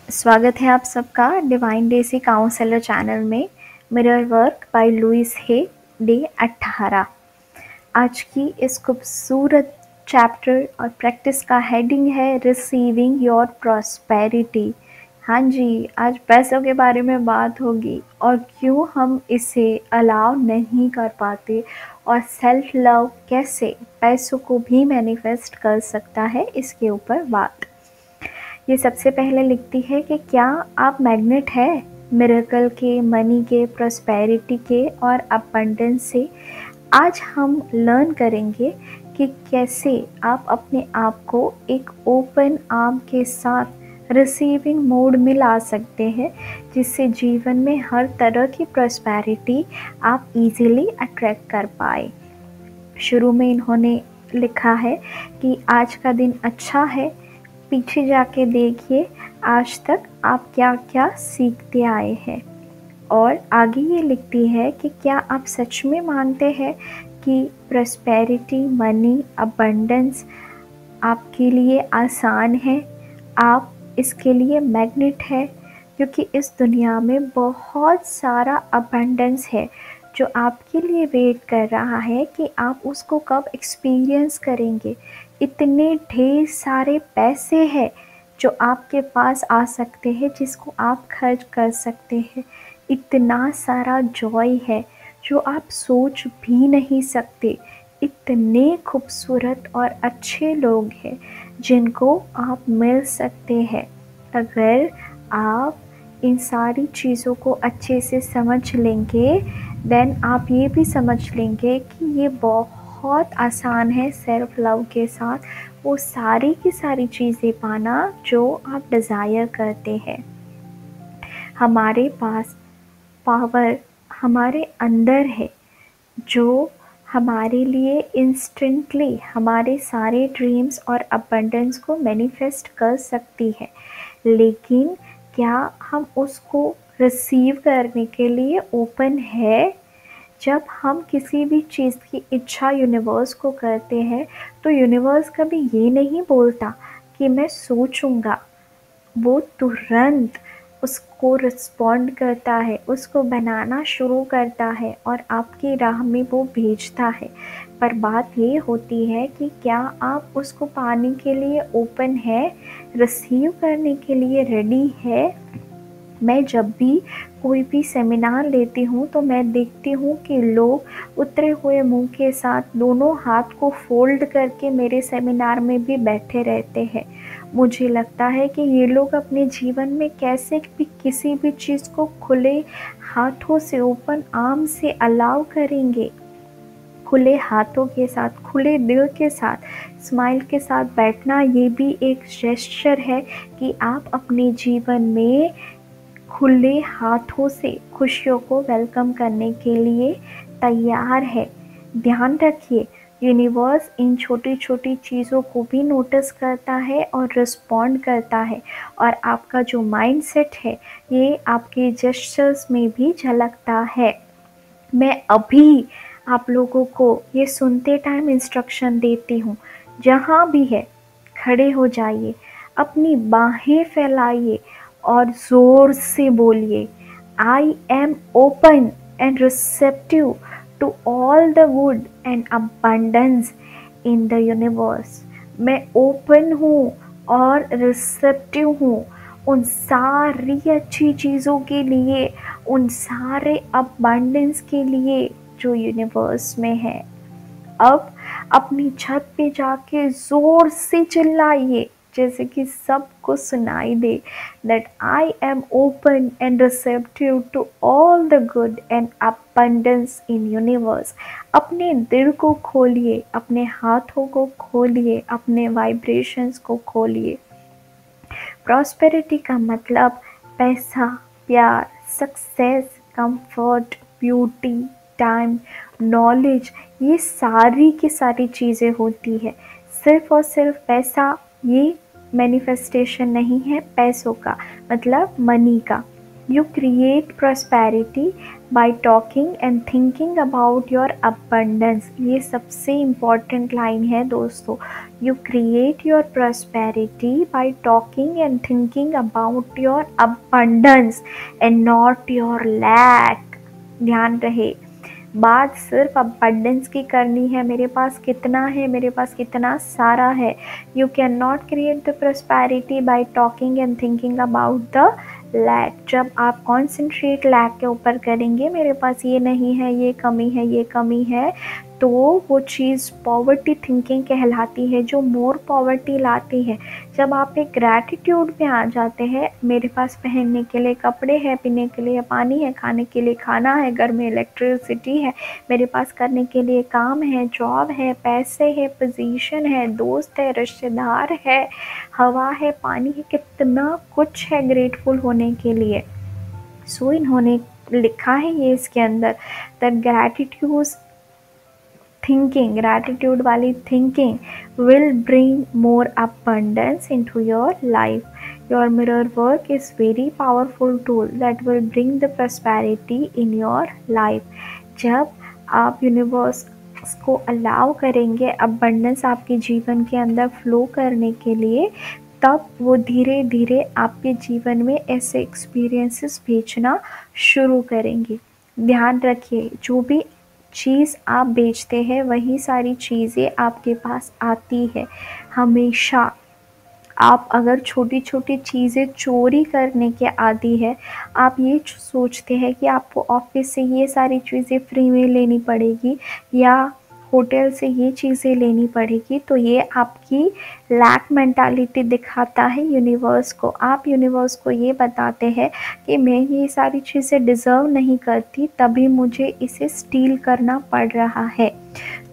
स्वागत है आप सबका डिवाइन डेसी काउंसलर चैनल में। Mirror work by Louise Hay, day 18। आज की इस खूबसूरत चैप्टर और प्रैक्टिस का हेडिंग है रिसीविंग योर प्रॉस्पेरिटी। हाँ जी, आज पैसों के बारे में बात होगी और क्यों हम इसे अलाउ नहीं कर पाते और सेल्फ लव कैसे पैसों को भी मैनिफेस्ट कर सकता है, इसके ऊपर बात। ये सबसे पहले लिखती है कि क्या आप मैग्नेट है मिरेकल के, मनी के, प्रॉस्पेरिटी के और अबंडेंस से। आज हम लर्न करेंगे कि कैसे आप अपने आप को एक ओपन आर्म के साथ रिसीविंग मोड में ला सकते हैं, जिससे जीवन में हर तरह की प्रॉस्पेरिटी आप इजीली अट्रैक्ट कर पाए। शुरू में इन्होंने लिखा है कि आज का दिन अच्छा है, पीछे जाके देखिए आज तक आप क्या क्या सीखते आए हैं। और आगे ये लिखती है कि क्या आप सच में मानते हैं कि प्रॉस्पेरिटी, मनी, अबंडेंस आपके लिए आसान है, आप इसके लिए मैग्नेट है, क्योंकि इस दुनिया में बहुत सारा अबंडेंस है जो आपके लिए वेट कर रहा है कि आप उसको कब एक्सपीरियंस करेंगे। इतने ढेर सारे पैसे हैं जो आपके पास आ सकते हैं, जिसको आप खर्च कर सकते हैं। इतना सारा जॉय है जो आप सोच भी नहीं सकते। इतने खूबसूरत और अच्छे लोग हैं जिनको आप मिल सकते हैं। अगर आप इन सारी चीज़ों को अच्छे से समझ लेंगे, देन आप ये भी समझ लेंगे कि ये बहुत आसान है सेल्फ लव के साथ वो सारी की सारी चीज़ें पाना जो आप डिज़ायर करते हैं। हमारे पास पावर हमारे अंदर है जो हमारे लिए इंस्टेंटली हमारे सारे ड्रीम्स और अबंडेंस को मैनिफेस्ट कर सकती है। लेकिन क्या हम उसको रिसीव करने के लिए ओपन है? जब हम किसी भी चीज़ की इच्छा यूनिवर्स को करते हैं तो यूनिवर्स कभी ये नहीं बोलता कि मैं सोचूंगा। वो तुरंत उसको रिस्पॉन्ड करता है, उसको बनाना शुरू करता है और आपकी राह में वो भेजता है। पर बात ये होती है कि क्या आप उसको पाने के लिए ओपन है, रिसीव करने के लिए रेडी है। मैं जब भी कोई भी सेमिनार लेती हूँ तो मैं देखती हूँ कि लोग उतरे हुए मुंह के साथ दोनों हाथ को फोल्ड करके मेरे सेमिनार में भी बैठे रहते हैं। मुझे लगता है कि ये लोग अपने जीवन में कैसे भी किसी भी चीज़ को खुले हाथों से, ओपन आर्म से अलाउ करेंगे। खुले हाथों के साथ, खुले दिल के साथ, स्माइल के साथ बैठना ये भी एक जेस्चर है कि आप अपने जीवन में खुले हाथों से खुशियों को वेलकम करने के लिए तैयार है। ध्यान रखिए, यूनिवर्स इन छोटी छोटी चीज़ों को भी नोटिस करता है और रिस्पॉन्ड करता है। और आपका जो माइंडसेट है ये आपके जेस्चर्स में भी झलकता है। मैं अभी आप लोगों को ये सुनते टाइम इंस्ट्रक्शन देती हूँ, जहाँ भी है खड़े हो जाइए, अपनी बाहें फैलाइए और ज़ोर से बोलिए, I am open and receptive to all the good and abundance in the universe. मैं ओपन हूँ और रिसेप्टिव हूँ उन सारी अच्छी चीज़ों के लिए, उन सारे अबंडेंस के लिए जो यूनिवर्स में है। अब अपनी छत पे जाके ज़ोर से चिल्लाइए, जैसे कि सबको सुनाई दे, that I am open and receptive to all the good and abundance in universe. अपने दिल को खोलिए, अपने हाथों को खोलिए, अपने वाइब्रेशंस को खोलिए। प्रॉस्पेरिटी का मतलब पैसा, प्यार, success, comfort, beauty, time, knowledge, ये सारी की सारी चीज़ें होती है। सिर्फ और सिर्फ पैसा ये मैनिफेस्टेशन नहीं है पैसों का, मतलब मनी का। You create prosperity by talking and thinking about your abundance. ये सबसे important line है दोस्तों. You create your prosperity by talking and thinking about your abundance and not your lack. ध्यान रहे, बात सिर्फ अबंडेंस की करनी है. मेरे पास कितना है, मेरे पास कितना सारा है. You can not create the prosperity by talking and thinking about the lack. जब आप कॉन्सेंट्रेट लैक के ऊपर करेंगे, मेरे पास ये नहीं है, ये कमी है, ये कमी है, तो वो चीज़ पॉवर्टी थिंकिंग कहलाती है, जो मोर पॉवर्टी लाती है. जब आप एक ग्रैटिट्यूड में आ जाते हैं, मेरे पास पहनने के लिए कपड़े हैं, पीने के लिए पानी है, खाने के लिए खाना है, घर में इलेक्ट्रिसिटी है, मेरे पास करने के लिए काम है, जॉब है, पैसे है, पोजीशन है, दोस्त है, रिश्तेदार है, हवा है, पानी है, कितना कुछ है ग्रेटफुल होने के लिए. सो इन्होंने लिखा है ये इसके अंदर, दैट gratitude वाली thinking will bring more abundance into your life. Your mirror work is very powerful tool that will bring the prosperity in your life. जब आप यूनिवर्स को अलाउ करेंगे abundance आपके जीवन के अंदर फ्लो करने के लिए, तब वो धीरे धीरे आपके जीवन में ऐसे एक्सपीरियंसेस भेजना शुरू करेंगे. ध्यान रखिए, जो भी चीज़ आप बेचते हैं वही सारी चीज़ें आपके पास आती है. हमेशा आप अगर छोटी छोटी चीज़ें चोरी करने के आदी है, आप ये सोचते हैं कि आपको ऑफिस से ये सारी चीज़ें फ्री में लेनी पड़ेगी या होटल से ये चीज़ें लेनी पड़ेगी, तो ये आपकी लैक मेंटालिटी दिखाता है यूनिवर्स को. आप यूनिवर्स को ये बताते हैं कि मैं ये सारी चीज़ें डिज़र्व नहीं करती, तभी मुझे इसे स्टील करना पड़ रहा है.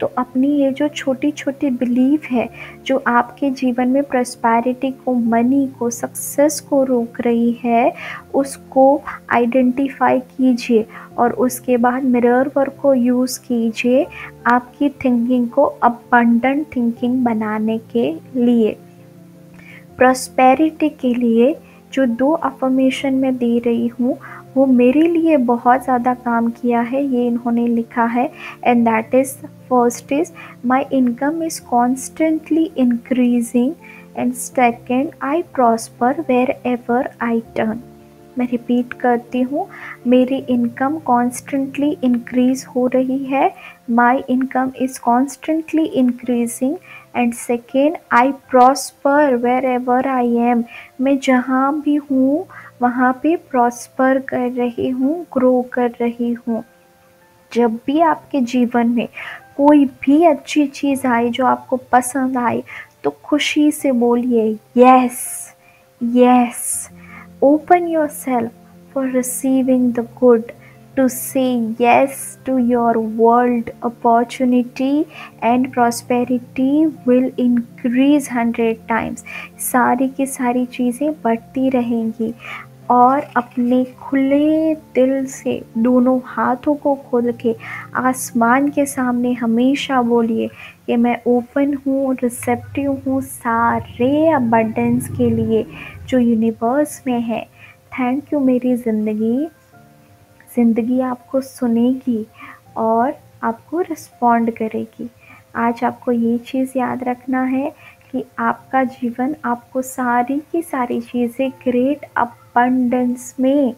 तो अपनी ये जो छोटी छोटी बिलीफ है, जो आपके जीवन में प्रॉस्पेरिटी को, मनी को, सक्सेस को रोक रही है, उसको आइडेंटिफाई कीजिए और उसके बाद मिरर वर्क को यूज़ कीजिए आपकी थिंकिंग को अबंडेंट थिंकिंग बनाने के लिए. प्रॉस्पेरिटी के लिए जो 2 अफर्मेशन मैं दे रही हूँ, वो मेरे लिए बहुत ज़्यादा काम किया है. ये इन्होंने लिखा है, and that is, first is, my income is constantly increasing, and second, I prosper wherever I turn. मैं रिपीट करती हूँ, मेरी इनकम कॉन्स्टेंटली इंक्रीज़ हो रही है, my income is constantly increasing, and second, I prosper wherever I am. मैं जहाँ भी हूँ वहाँ पे प्रॉस्पर कर रही हूँ, ग्रो कर रही हूँ. जब भी आपके जीवन में कोई भी अच्छी चीज़ आए जो आपको पसंद आए, तो खुशी से बोलिए yes, yes. Open yourself for receiving the good, to say yes to your world. Opportunity and prosperity will increase 100 times. सारी की सारी चीज़ें बढ़ती रहेंगी. और अपने खुले दिल से दोनों हाथों को खोल के आसमान के सामने हमेशा बोलिए कि मैं ओपन हूँ, रिसेप्टिव हूँ सारे अबंडेंस के लिए जो यूनिवर्स में है. Thank you. मेरी ज़िंदगी आपको सुनेगी और आपको रिस्पॉन्ड करेगी. आज आपको ये चीज़ याद रखना है कि आपका जीवन आपको सारी की सारी चीज़ें ग्रेट अबंडेंस में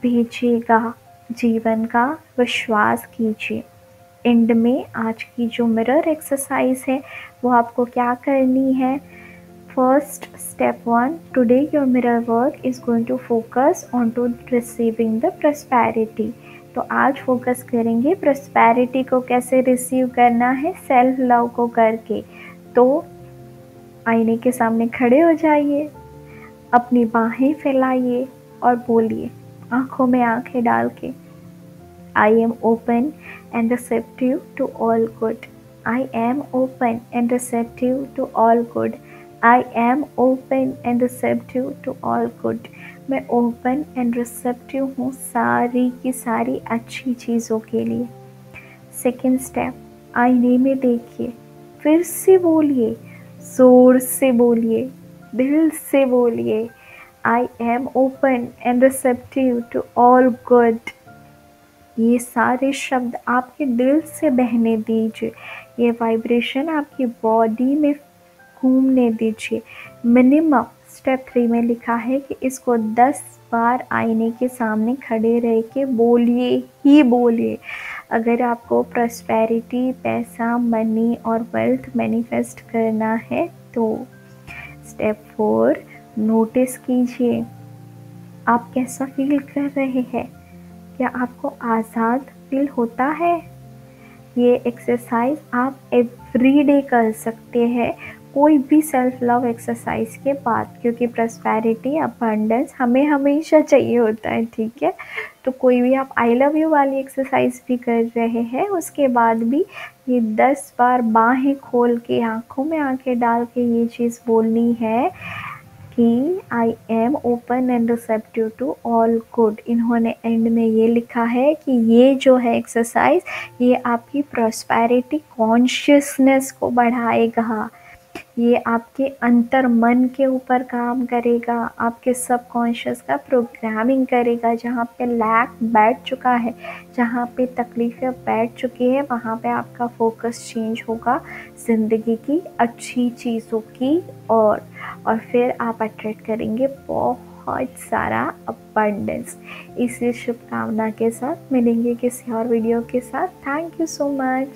भेजेगा. जीवन का विश्वास कीजिए. एंड में आज की जो मिरर एक्सरसाइज है वो आपको क्या करनी है. First, step 1, today your mirror work is going to focus on to receiving the prosperity. तो आज फोकस करेंगे प्रॉस्पेरिटी को कैसे रिसीव करना है, सेल्फ लव को करके. तो आईने के सामने खड़े हो जाइए, अपनी बाहें फैलाइए और बोलिए आँखों में आँखें डाल के, I am open and receptive to all good. I am open and receptive to all good. I am open and receptive to all good. मैं ओपन एंड रिसेप्टिव हूँ सारी की सारी अच्छी चीज़ों के लिए. सेकेंड स्टेप, आईने में देखिए, फिर से बोलिए, ज़ोर से बोलिए, दिल से बोलिए, I am open and receptive to all good. ये सारे शब्द आपके दिल से बहने दीजिए, ये वाइब्रेशन आपकी बॉडी में घूमने दीजिए। मिनिमम स्टेप 3 में लिखा है कि इसको 10 बार आईने के सामने खड़े रह के बोलिए ही बोलिए। अगर आपको प्रॉस्पेरिटी, पैसा, मनी और वेल्थ मैनिफेस्ट करना है तो स्टेप 4 नोटिस कीजिए आप कैसा फील कर रहे हैं। क्या आपको आज़ाद फील होता है? ये एक्सरसाइज आप एवरीडे कर सकते हैं, कोई भी सेल्फ लव एक्सरसाइज के बाद, क्योंकि प्रॉस्पेरिटी, अबंडेंस हमें हमेशा चाहिए होता है, ठीक है। तो कोई भी आप आई लव यू वाली एक्सरसाइज भी कर रहे हैं, उसके बाद भी ये 10 बार बाहें खोल के, आंखों में आंखें डाल के ये चीज़ बोलनी है कि I am open and receptive to all good. इन्होंने एंड में ये लिखा है कि ये जो है एक्सरसाइज, ये आपकी प्रॉस्पेरिटी कॉन्शियसनेस को बढ़ाएगा, ये आपके अंतर मन के ऊपर काम करेगा, आपके सबकॉन्शियस का प्रोग्रामिंग करेगा। जहाँ पे लैक बैठ चुका है, जहाँ पे तकलीफ़ें बैठ चुकी है, वहाँ पे आपका फोकस चेंज होगा ज़िंदगी की अच्छी चीज़ों की और फिर आप अट्रैक्ट करेंगे बहुत सारा अबंडेंस। इसी शुभकामना के साथ मिलेंगे किसी और वीडियो के साथ। Thank you so much.